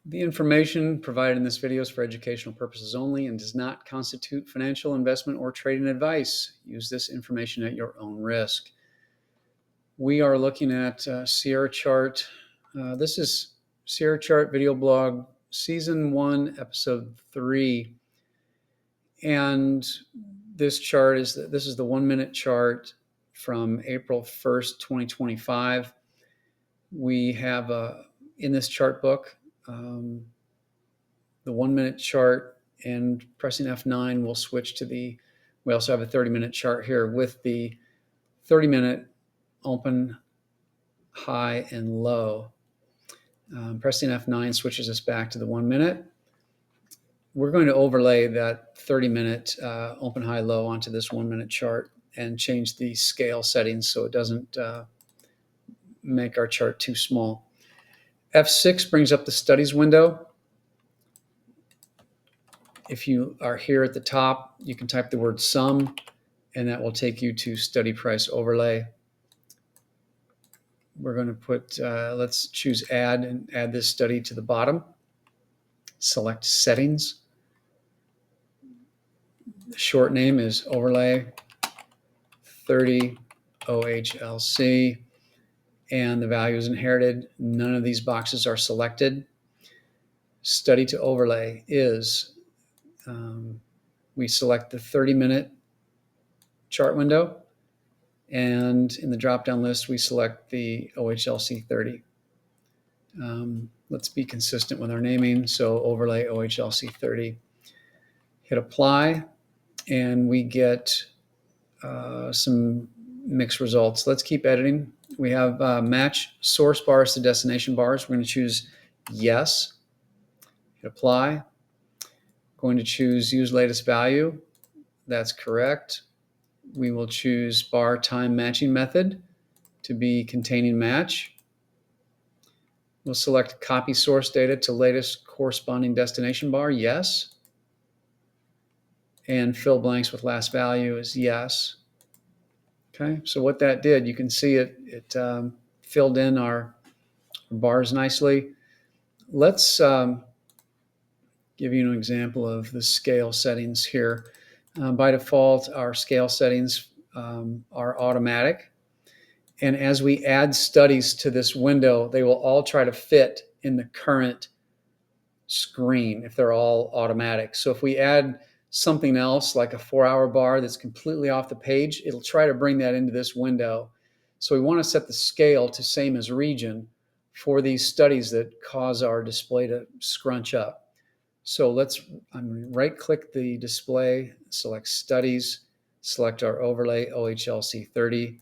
The information provided in this video is for educational purposes only and does not constitute financial, investment, or trading advice. Use this information at your own risk. We are looking at Sierra Chart. This is Sierra Chart Video Blog, Season 1, Episode 3. And this chart is the 1 minute chart from April 1st, 2025. We have in this chart book, the 1 minute chart, and pressing F9 will switch to we also have a 30-minute chart here with the 30-minute open, high, and low. Pressing F9 switches us back to the 1 minute. We're going to overlay that 30-minute open, high, low onto this 1 minute chart and change the scale settings so it doesn't make our chart too small. F6 brings up the studies window. If you are here at the top, you can type the word sum, and that will take you to study price overlay. We're going to put, let's choose add and add this study to the bottom. Select settings. The short name is overlay 30 OHLC, and the value is inherited. None of these boxes are selected. Study to overlay is, we select the 30-minute chart window, and in the drop-down list, we select the OHLC 30. Let's be consistent with our naming, so overlay OHLC 30. Hit apply, and we get some mixed results. Let's keep editing. We have match source bars to destination bars. We're going to choose yes. Hit apply. Going to choose use latest value. That's correct. We will choose bar time matching method to be containing match. We'll select copy source data to latest corresponding destination bar. Yes. And fill blanks with last value is yes. Okay, so what that did, you can see it filled in our bars nicely. Let's give you an example of the scale settings here. By default, our scale settings are automatic. And as we add studies to this window, they will all try to fit in the current screen if they're all automatic. So if we add something else like a 4-hour bar that's completely off the page, it'll try to bring that into this window. So we want to set the scale to same as region for these studies that cause our display to scrunch up. So I'm going to right-click the display, select Studies, select our overlay OHLC 30,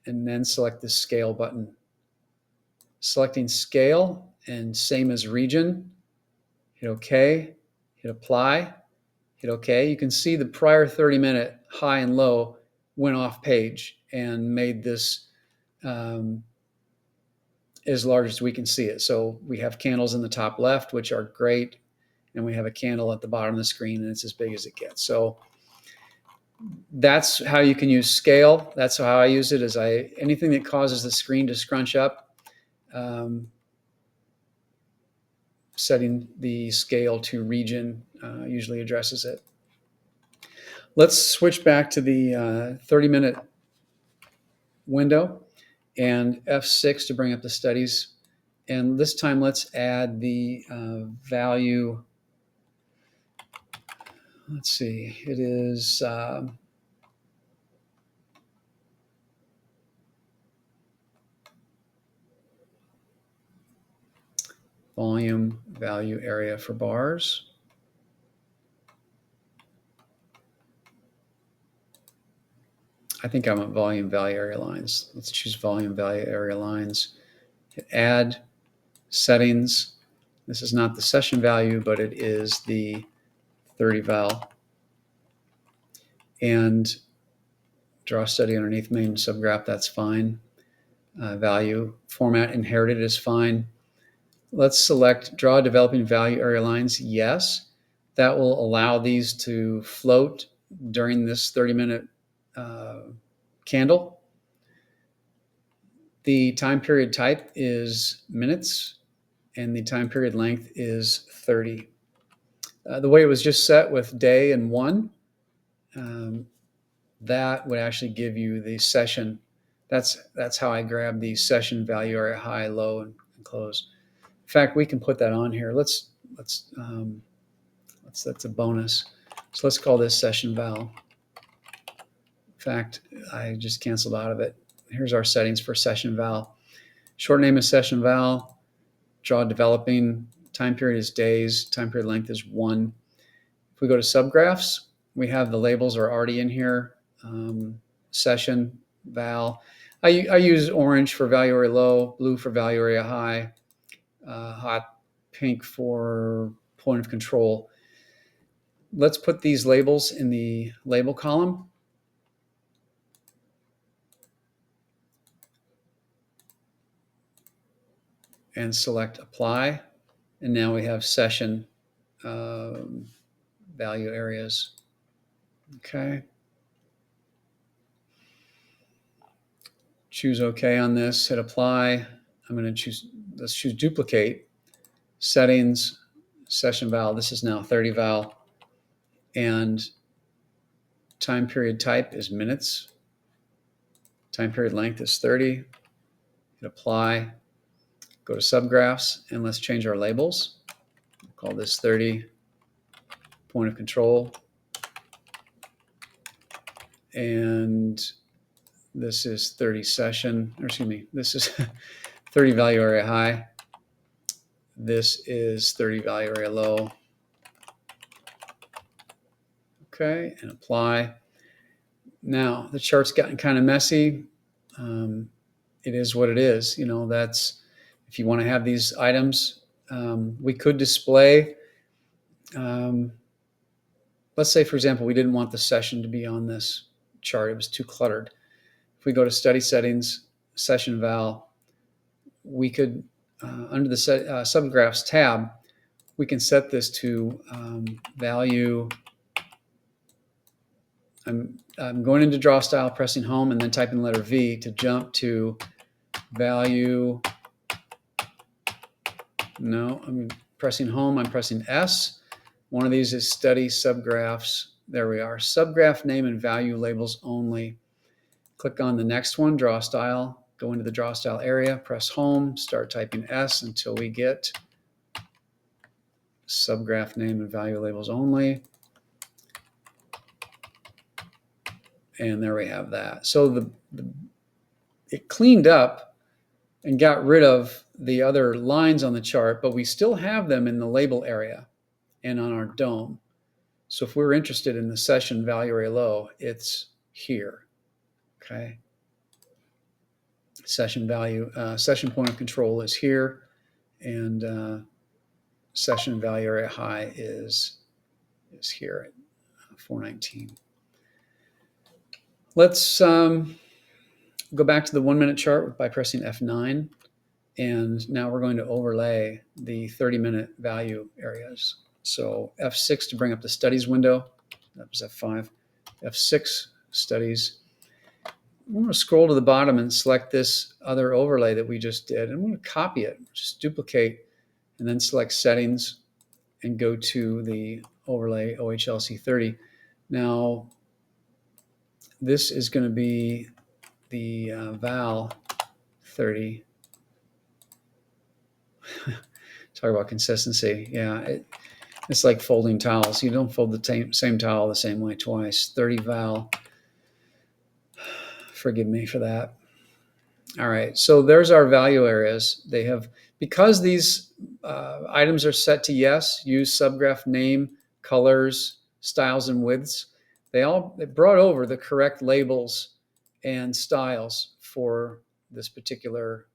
and then select the Scale button. Selecting Scale and same as region, hit OK, hit Apply, hit OK. You can see the prior 30-minute high and low went off page and made this as large as we can see it. So we have candles in the top left, which are great, and we have a candle at the bottom of the screen, and it's as big as it gets. So that's how you can use scale. That's how I use it. Anything that causes the screen to scrunch up, setting the scale to region usually addresses it. Let's switch back to the 30-minute window and F6 to bring up the studies. And this time, let's add the value. Let's see, it is volume value area for bars. I think I want volume value area lines. Let's choose volume value area lines. Hit add, settings. This is not the session value, but it is the 30 val. And draw study underneath main subgraph, that's fine. Value format inherited is fine. Let's select draw developing value area lines, yes. That will allow these to float during this 30-minute candle. The time period type is minutes, and the time period length is 30. The way it was just set with day and 1, that would actually give you the session. That's how I grab the session value area high, low, and close. In fact, we can put that on here. That's a bonus. So let's call this session val. In fact, I just canceled out of it. Here's our settings for session val. Short name is session val. Draw developing. Time period is days. Time period length is 1. If we go to subgraphs, we have the labels are already in here. Session val. I use orange for value area low, blue for value area high, hot pink for point of control. Let's put these labels in the label column. And select apply. And now we have session value areas. Okay. Choose OK on this, hit apply. I'm going to let's choose duplicate, settings, session val. This is now 30 val. And time period type is minutes. Time period length is 30. Hit apply. Go to subgraphs, and let's change our labels. We'll call this 30 point of control. And this is 30 session, or excuse me, this is 30 value area high. This is 30 value area low. Okay, and apply. Now, the chart's gotten kind of messy. It is what it is. You know, that's, if you want to have these items, we could display, let's say, for example, we didn't want the session to be on this chart. It was too cluttered. If we go to study settings, session val, we could, under the subgraphs tab, we can set this to value. I'm going into draw style, pressing home, and then typing the letter V to jump to value. No, I'm pressing home. I'm pressing S. One of these is study subgraphs. There we are. Subgraph name and value labels only. Click on the next one, draw style. Go into the draw style area, press home, start typing S until we get subgraph name and value labels only. And there we have that. So it cleaned up and got rid of the other lines on the chart, but we still have them in the label area and on our dome. So if we're interested in the session value area low, it's here. Okay. Session value, session point of control is here, and session value area high is here at 419. Let's go back to the 1 minute chart by pressing F9. And now we're going to overlay the 30-minute value areas. So F6 to bring up the studies window. That was F5. F6, studies. I'm going to scroll to the bottom and select this other overlay that we just did. I'm going to copy it, just duplicate, and then select settings and go to the overlay OHLC 30. Now, this is going to be the val 30. Talk about consistency. Yeah, it's like folding towels. You don't fold the same towel the same way twice. 30 val. Forgive me for that. All right, so there's our value areas. They have, because these items are set to yes, use subgraph name, colors, styles, and widths. They brought over the correct labels and styles for this particular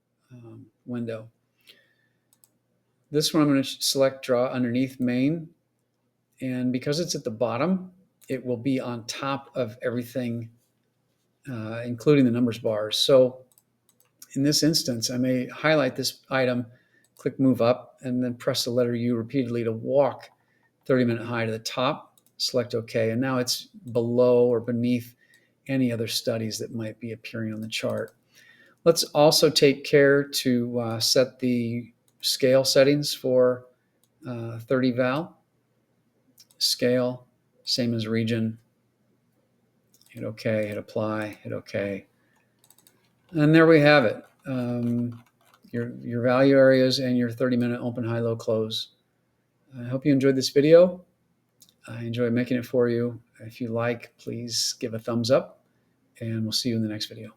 window. This one I'm going to select draw underneath main, and because it's at the bottom, it will be on top of everything, including the numbers bars. So in this instance, I may highlight this item, click move up, and then press the letter U repeatedly to walk 30-minute high to the top, select OK, and now it's below or beneath any other studies that might be appearing on the chart. Let's also take care to set the scale settings for 30 val. Scale, same as region. Hit OK, hit apply, hit OK. And there we have it. Your value areas and your 30-minute open, high, low, close. I hope you enjoyed this video. I enjoyed making it for you. If you like, please give a thumbs up, and we'll see you in the next video.